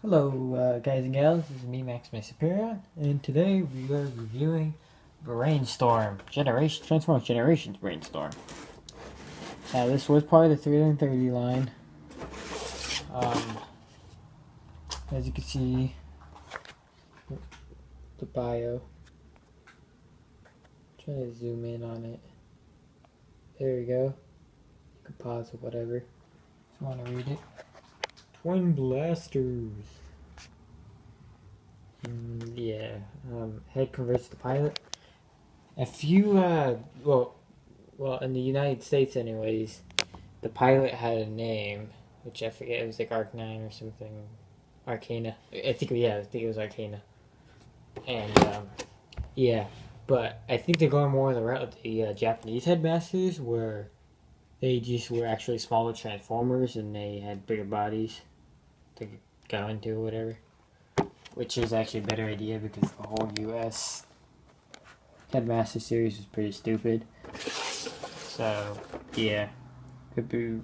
Hello guys and gals, this is me Maximus Superior, and today we are reviewing Brainstorm, Transformers Generations Brainstorm. Now this was part of the 330 line. As you can see, the bio. Try to zoom in on it. There we go. You can pause or whatever if you want to read it. Twin blasters. Head converts to pilot. If you, well, in the United States anyways, the pilot had a name, which I forget, it was like Arc-9 or something. Arcana. I think it was Arcana. And, yeah. But I think they're going more the route of the Japanese headmasters, where they just were actually smaller Transformers and they had bigger bodies to go into or whatever. Which is actually a better idea because the whole US Headmaster series was pretty stupid. So, yeah. Could be,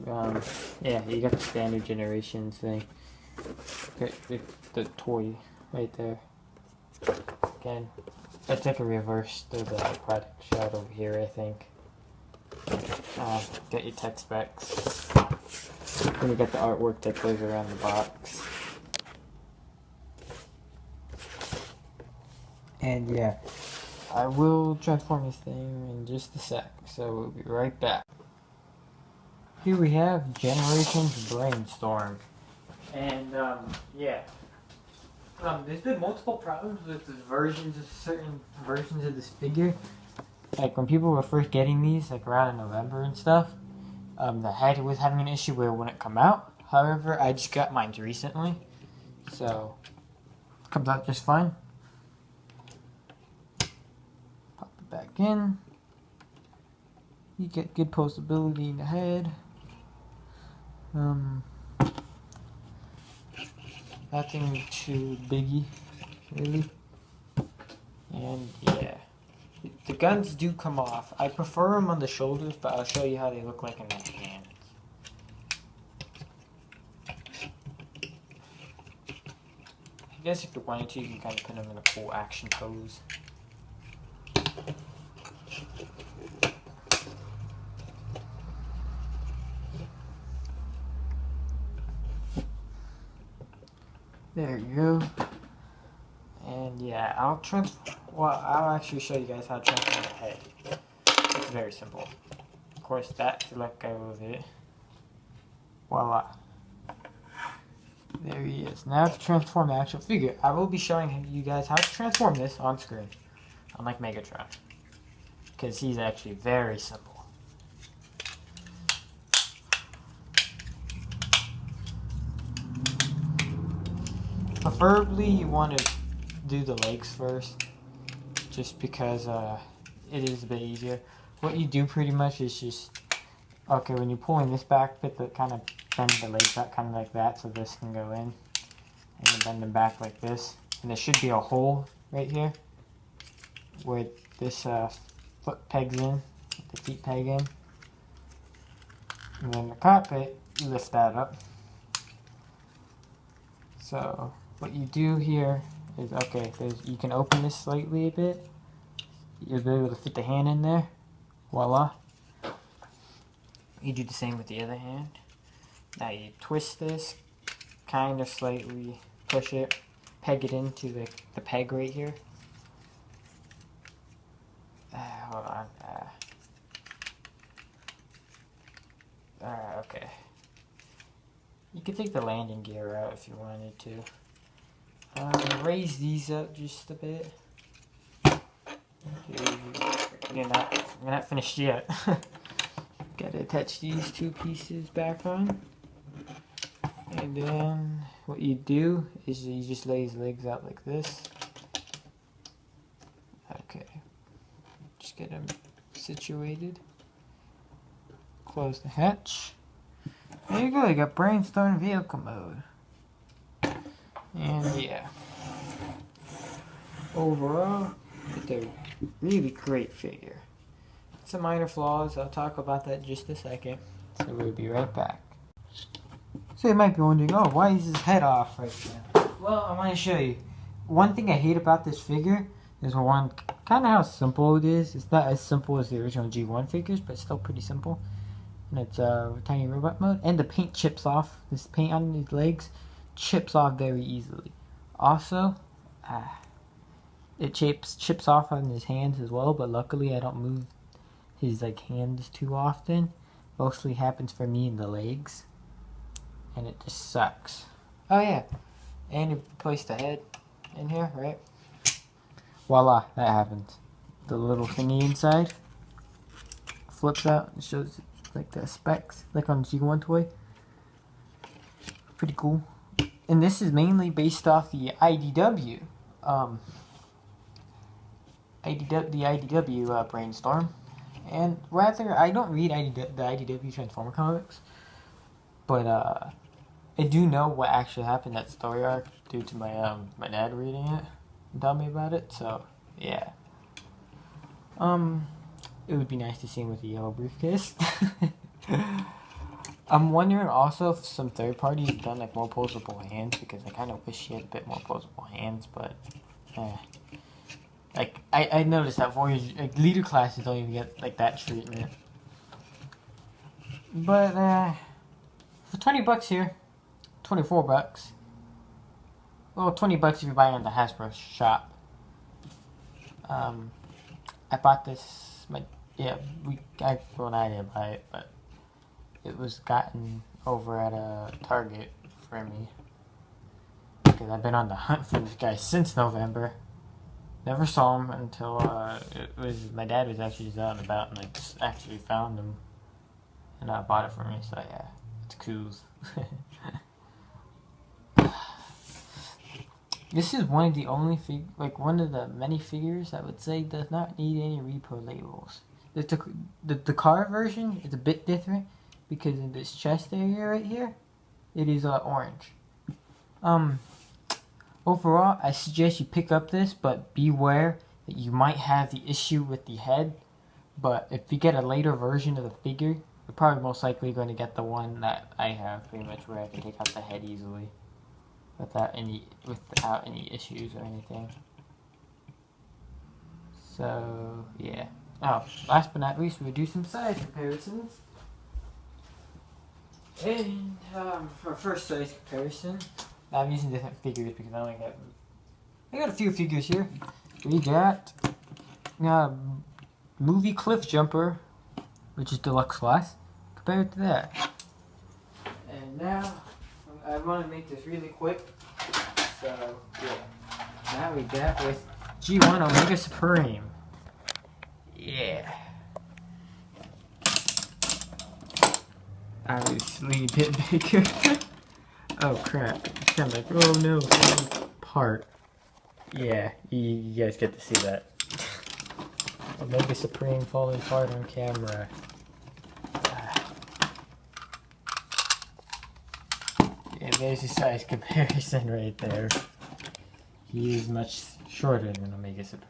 yeah, you got the standard generations thing. The toy right there. Again, that's like a reverse of the product shot over here, I think. Get your tech specs. Then you got the artwork that goes around the box. And yeah, I will transform this thing in just a sec, so we'll be right back. Here we have Generations Brainstorm. And yeah. There's been multiple problems with the certain versions of this figure. Like when people were first getting these, like around in November and stuff, the head was having an issue where it wouldn't come out. However, I just got mine recently, so it comes out just fine. Pop it back in. You get good postability in the head. Nothing too biggie, really. And yeah, the guns do come off. I prefer them on the shoulders, but I'll show you how they look like in the hands. I guess if you wanted to, you can kind of put them in a full action pose. There you go. And yeah, I'll actually show you guys how to transform the head. It's very simple. Of course, that to let go of it. Voila. There he is. Now to transform the actual figure. I will be showing you guys how to transform this on screen. Unlike Megatron. Because he's actually very simple. Preferably you want to do the legs first, just because it is a bit easier. What you do pretty much is just, okay, when you're pulling this back, bend the legs out kind of like that so this can go in, and then bend them back like this. And there should be a hole right here where this foot pegs in, the feet peg in. And then the cockpit, you lift that up. So what you do here is, okay, you can open this slightly a bit. You'll be able to fit the hand in there. Voila. You do the same with the other hand. Now you twist this, kind of slightly push it, peg it into the peg right here. Hold on. Okay. You could take the landing gear out if you wanted to. Raise these up just a bit. You're not finished yet. Gotta attach these two pieces back on. And then what you do is you just lay his legs out like this. Okay. Just get him situated. Close the hatch. There you go, you got Brainstorm vehicle mode. And yeah. Overall, it's a really great figure. Some minor flaws, I'll talk about that in just a second. So we'll be right back. So you might be wondering, oh, why is his head off right now? well, I want to show you. One thing I hate about this figure is one, kind of how simple it is. It's not as simple as the original G1 figures, but still pretty simple. And it's tiny robot mode. And the paint chips off. This paint on his legs chips off very easily. Also, it chips off on his hands as well, but luckily I don't move his hands too often. Mostly happens for me in the legs. And it just sucks. Oh yeah, and you place the head in here, right? Voila, that happens. The little thingy inside flips out and shows like the specs, like on the G1 toy. Pretty cool. And this is mainly based off the IDW, Brainstorm. And rather, I don't read the IDW Transformer comics, but I do know what actually happened that story arc due to my my dad reading it and telling me about it. So yeah, it would be nice to see him with a yellow briefcase. I'm wondering also if some third parties have done more posable hands, because I kind of wish he had a bit more posable hands, but I noticed that Voyager leader classes don't even get that treatment. But for $20 here, $24. Well, $20 if you buy it on the Hasbro shop. I bought this. I didn't buy it, but it was gotten over at a Target for me, because I've been on the hunt for this guy since November. Never saw him until my dad was actually just out and about and actually found him and bought it for me. So yeah, it's cool. This is one of the only one of the many figures I would say does not need any repo labels. The car version is a bit different, because in this chest area right here, it is orange. Overall, I suggest you pick up this, but beware that you might have the issue with the head. But if you get a later version of the figure, you're probably most likely going to get the one that I have, pretty much, where I can take out the head easily without any issues or anything. So yeah. Oh, last but not least, we'll do some size comparisons. And for first size comparison, I'm using different figures because I got a few figures here. We got movie Cliff Jumper, which is deluxe class, compared to that. And now I want to make this really quick. So yeah, now we got with G1 Omega Supreme. Yeah. Obviously a bit bigger. Oh crap. It's kind of oh no, part. Yeah, you guys get to see that. Omega Supreme falling apart on camera. Yeah, there's a size comparison right there. He is much shorter than Omega Supreme.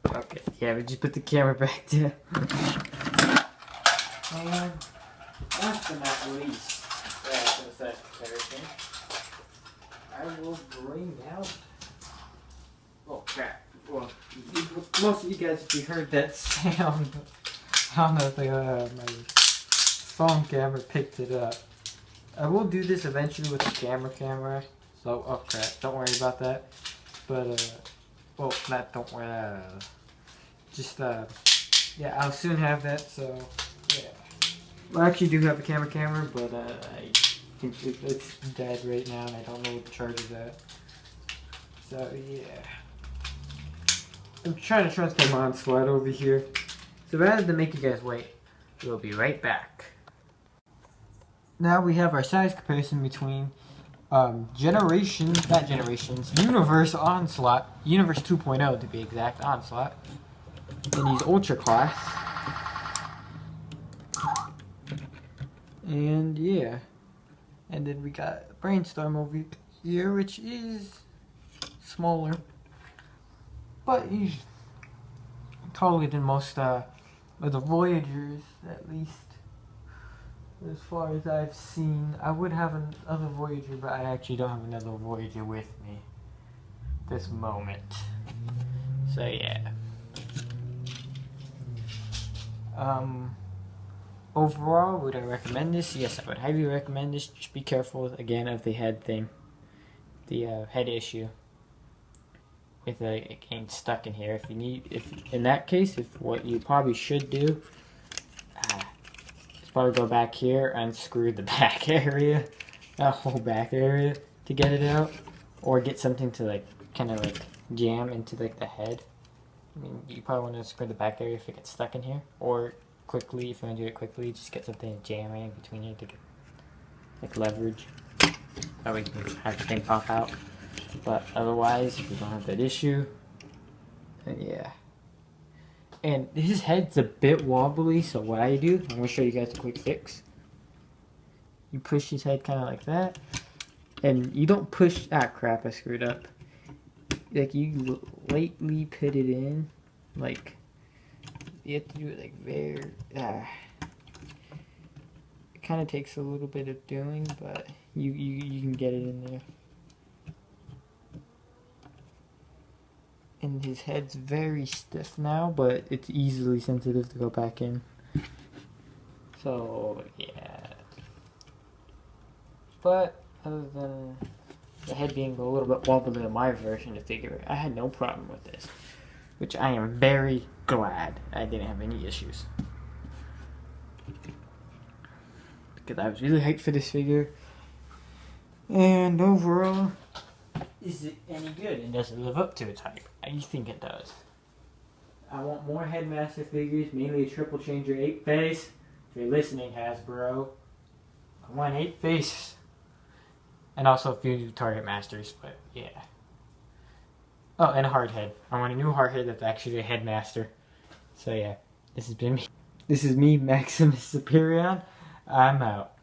Okay, yeah, we just put the camera back there. And last but not least, for the size comparison, I will bring out. Oh crap! Well, most of you guys, if you heard that sound, I don't know if my phone camera picked it up. I will do this eventually with the camera. So, oh crap! Don't worry about that. But well, not don't worry. Just yeah, I'll soon have that. So yeah. Well, I actually do have a camera, but I think it's dead right now, and I don't know what the charge is at. So yeah, I'm trying to transfer my Onslaught over here. So rather than make you guys wait, we'll be right back. Now we have our size comparison between Universe Onslaught, Universe 2.0 to be exact, Onslaught, and he's Ultra Class. And yeah, and then we got Brainstorm over here, which is smaller, but he's taller than most of the Voyagers, at least. as far as I've seen. I would have another Voyager, but I actually don't have another Voyager with me this moment. So yeah. Overall, would I recommend this? Yes, I would highly recommend this. Just be careful again of the head thing, the head issue with it getting stuck in here. If in that case, if what you probably should do is probably go back here, unscrew the back area, that whole back area to get it out, or get something to like kind of like jam into like the head. I mean, you probably want to screw the back area if it gets stuck in here, or quickly, if you want to do it quickly, just get something jamming in between here to get like leverage. That way you can have the thing pop out. But otherwise, if you don't have that issue, then yeah. And his head's a bit wobbly, so what I do, I'm going to show you guys a quick fix. You push his head kind of like that, and you don't push, crap, I screwed up. Like you lightly put it in, like, you have to do it like very, it kind of takes a little bit of doing, but you can get it in there. And his head's very stiff now, but it's easily sensitive to go back in. So, yeah. But, other than the head being a little bit wobbly in my version of figure, I had no problem with this. Which I am very glad I didn't have any issues. Because I was really hyped for this figure. And overall, is it any good? And does it live up to its hype? I think it does. I want more Headmaster figures, mainly a triple changer 8-face. If you're listening, Hasbro, I want 8 faces. And also a few new Target Masters, but yeah. Oh, and a hard head. I want a new hard head that's actually a Headmaster. So yeah, this has been me. This is me, Maximus Superion. I'm out.